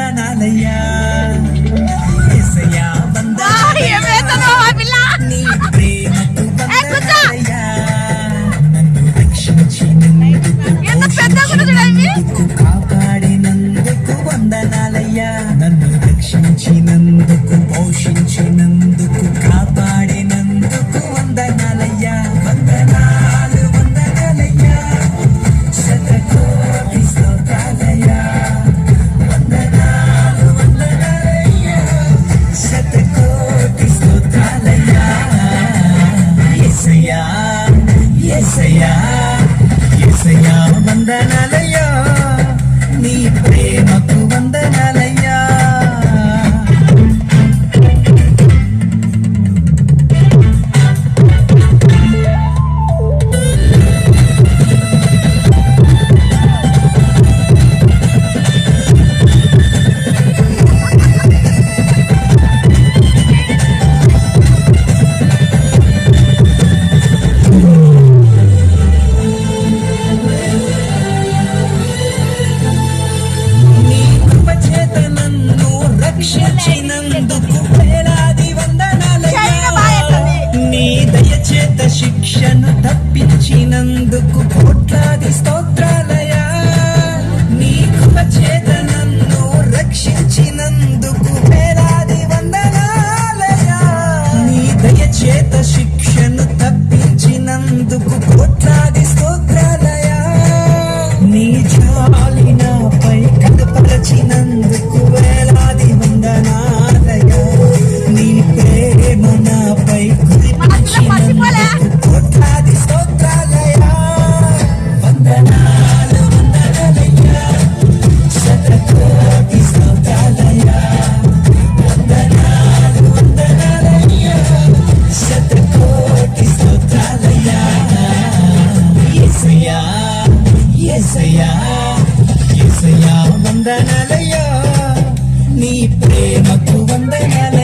వందనాలయ్యా యేసయ్యా వందనాలయ్యా నీ ప్రేమకు వందనాలయ్యా నన్ను రక్షించినందుకు కాపాడినందుకు వందనాలయ్యా నన్ను రక్షించినందుకు పోషించినందుకు కాపాడినందుకు వందనాలయ్యా వందనాలు వందనాలయ్యా శతకోటి స్తోత్రాలయ్యా వందనాలు వందనాలయ్యా శతకోటి స్తోత్రాలయ్యా యేసయ్యా యేసయ్యా యేసయ్యా వందనాలయ్యా నీ ప్రేమకు వందనాలయ్యా రక్షించినందుకు వేలాది వందనాలయ్యా నీ దయచేత శిక్షను తప్పించినందుకు కోట్లాది స్తోత్రాలయ్యా నీ కృపచేత నన్ను రక్షించినందుకు వేలాది వందనాలయ్యా నీ దయచేత శిక్షను తప్పించినందుకు కోట్లాది స్తోత్రాలయ్యా నీ జాలి నాపై కనపరచినందుకు వేలాది వందనాలయ్యా నీ ప్రేమ నాపై కురిపించినందుకు కోట్లాది స్తోత్రాలయ్యా వందనాలు వందనాలయ్యా శతకోటి స్తోత్రాలయ్యా వందనాలు వందనాలయ్యా శతకోటి స్తోత్రాలయ్యా యేసయ్యా యేసయ్యా యేసయ్యా వందనాలయ్యా నీ ప్రేమకు వందనాలయ్యా